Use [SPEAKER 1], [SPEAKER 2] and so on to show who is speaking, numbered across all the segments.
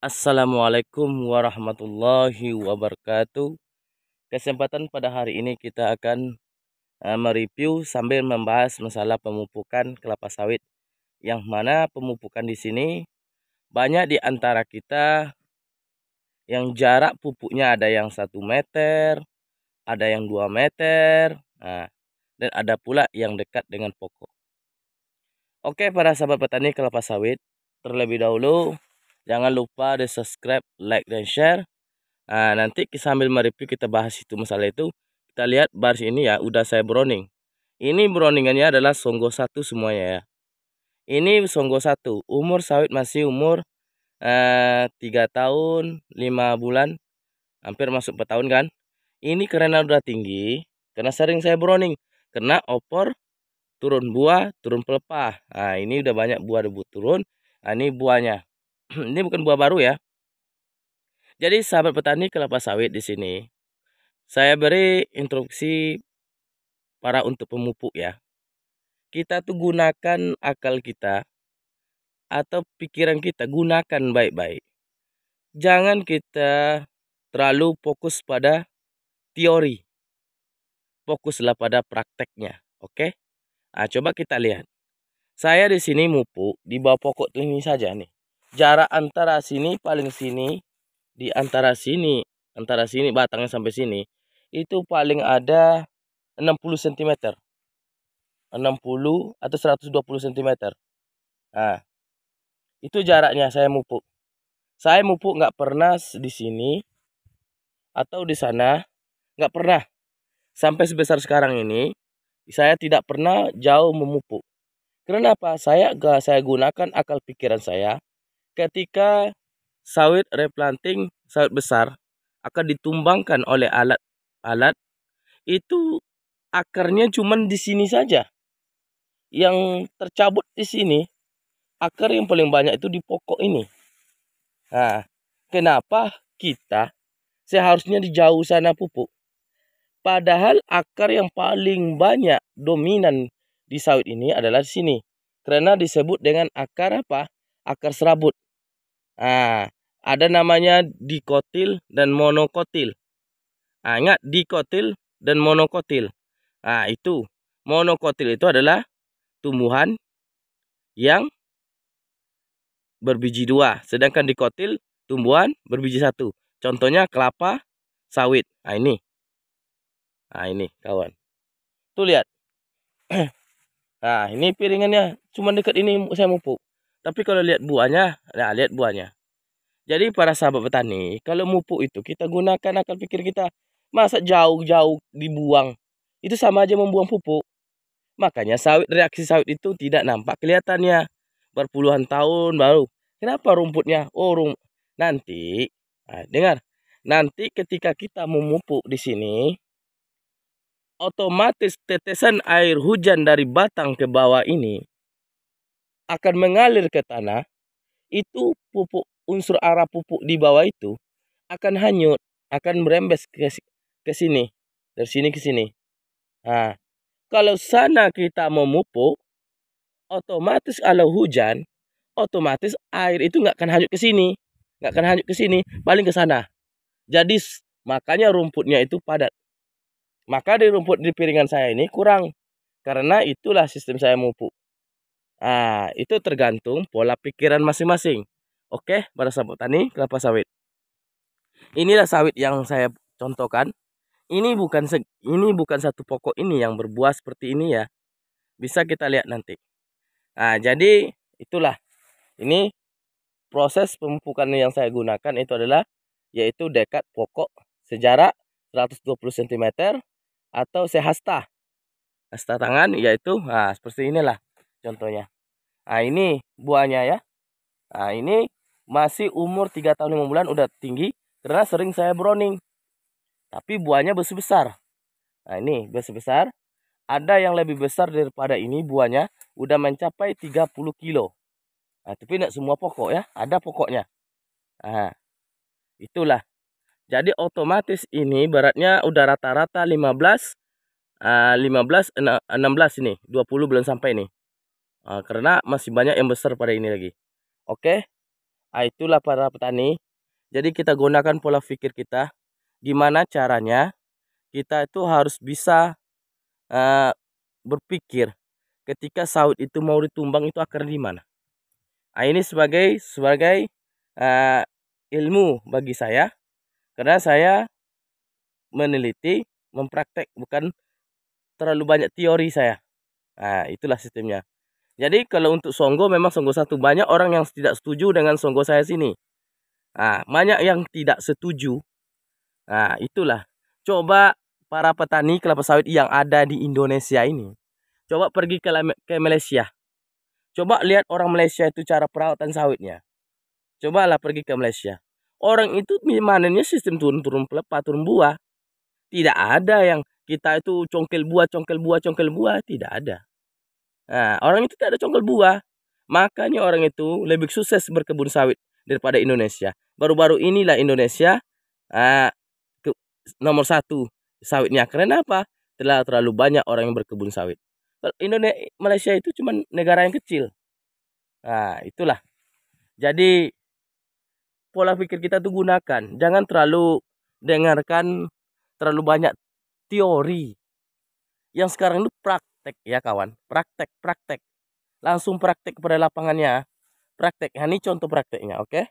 [SPEAKER 1] Assalamualaikum warahmatullahi wabarakatuh. Kesempatan pada hari ini kita akan mereview sambil membahas masalah pemupukan kelapa sawit. Yang mana pemupukan di sini banyak di antara kita yang jarak pupuknya ada yang 1 meter, ada yang 2 meter, dan ada pula yang dekat dengan pokok. Oke, para sahabat petani kelapa sawit, terlebih dahulu jangan lupa di subscribe, like, dan share. Nanti sambil mereview kita bahas itu masalah itu. Kita lihat baris ini ya, udah saya browning. Ini browningannya adalah Songgo 1 semuanya ya. Ini Songgo 1, umur sawit masih umur 3 tahun 5 bulan, hampir masuk 4 tahun kan. Ini karena udah tinggi, karena sering saya browning, kena opor, turun buah, turun pelepah. Ini udah banyak buah debu turun. Ini buahnya. Ini bukan buah baru ya. Jadi sahabat petani kelapa sawit di sini, saya beri instruksi para untuk pemupuk ya. Kita tuh gunakan akal kita atau pikiran kita, gunakan baik-baik. Jangan kita terlalu fokus pada teori. Fokuslah pada prakteknya, oke? Coba kita lihat. Saya di sini mupuk di bawah pokok ini saja nih. Jarak antara sini paling sini di antara sini batangnya sampai sini itu paling ada 60 cm. 60 atau 120 cm. Itu jaraknya saya mupuk. Saya mupuk nggak pernah di sini atau di sana, nggak pernah. Sampai sebesar sekarang ini saya tidak pernah jauh memupuk. Kenapa? Saya gunakan akal pikiran saya ketika sawit replanting, sawit besar akan ditumbangkan oleh alat-alat itu, akarnya cuma di sini saja. Yang tercabut di sini, akar yang paling banyak itu di pokok ini. Kenapa kita seharusnya di jauh sana pupuk? Padahal akar yang paling banyak dominan di sawit ini adalah di sini. Karena disebut dengan akar apa? Akar serabut. Ada namanya dikotil dan monokotil. Ingat, dikotil dan monokotil. Itu monokotil itu adalah tumbuhan yang berbiji 2, sedangkan dikotil tumbuhan berbiji 1. Contohnya kelapa sawit. Ini kawan. Tuh lihat. Ini piringannya cuma dekat ini saya mupuk. Tapi kalau lihat buahnya, lihat buahnya. Jadi para sahabat petani, kalau mupuk itu kita gunakan akal pikir kita. Masa jauh-jauh dibuang? Itu sama aja membuang pupuk. Makanya reaksi sawit itu tidak nampak kelihatannya. Berpuluhan tahun baru. Kenapa rumputnya? Nanti, dengar. Nanti ketika kita memupuk di sini, otomatis tetesan air hujan dari batang ke bawah ini akan mengalir ke tanah. Itu unsur arah pupuk di bawah itu akan hanyut, akan merembes ke sini, dari sini ke sini. Kalau sana kita memupuk, otomatis kalau hujan, otomatis air itu nggak akan hanyut ke sini, paling ke sana. Jadi makanya rumputnya itu padat. Maka di rumput di piringan saya ini kurang. Karena itulah sistem saya mupuk. Itu tergantung pola pikiran masing-masing. Oke, para sahabat tani kelapa sawit. Inilah sawit yang saya contohkan. Ini bukan satu pokok ini yang berbuah seperti ini ya. Bisa kita lihat nanti. Jadi itulah. Ini proses pemupukan yang saya gunakan itu adalah yaitu dekat pokok sejarak 120 cm atau sehasta tangan, yaitu seperti inilah contohnya. Ini buahnya ya. Ini masih umur 3 tahun 5 bulan, udah tinggi karena sering saya browning. Tapi buahnya besar-besar. Ini besar-besar. Ada yang lebih besar daripada ini, buahnya udah mencapai 30 kilo. Tapi tidak semua pokok ya, ada pokoknya. Itulah. Jadi otomatis ini beratnya udah rata-rata 15, 16 ini, 20 belum sampai nih. Karena masih banyak yang besar pada ini lagi. Oke. Itulah para petani. Jadi kita gunakan pola pikir kita. Gimana caranya kita itu harus bisa berpikir ketika sawit itu mau ditumbang itu akar di mana. Ini sebagai ilmu bagi saya, karena saya meneliti, mempraktek, bukan terlalu banyak teori saya. Itulah sistemnya. Jadi kalau untuk Songgo, memang Songgo 1 banyak orang yang tidak setuju dengan Songgo saya sini. Banyak yang tidak setuju. Itulah. Coba para petani kelapa sawit yang ada di Indonesia ini, coba pergi ke Malaysia. Coba lihat orang Malaysia itu cara perawatan sawitnya. Cobalah pergi ke Malaysia. Orang itu manennya sistem turun pelepah, turun buah. Tidak ada yang kita itu congkel buah, tidak ada. Orang itu tidak ada congkel buah. Makanya orang itu lebih sukses berkebun sawit daripada Indonesia. Baru-baru inilah Indonesia nomor 1 sawitnya. Karena apa? Terlalu banyak orang yang berkebun sawit. Malaysia itu cuma negara yang kecil. Itulah. Jadi pola pikir kita tuh gunakan. Jangan terlalu dengarkan terlalu banyak teori. Yang sekarang itu praktek ya kawan. Praktek. Langsung praktek pada lapangannya. Praktek. Ini contoh prakteknya, oke?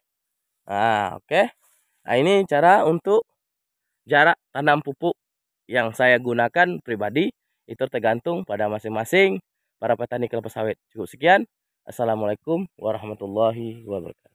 [SPEAKER 1] Oke. Ini cara untuk jarak tanam pupuk yang saya gunakan pribadi. Itu tergantung pada masing-masing para petani kelapa sawit. Cukup sekian. Assalamualaikum warahmatullahi wabarakatuh.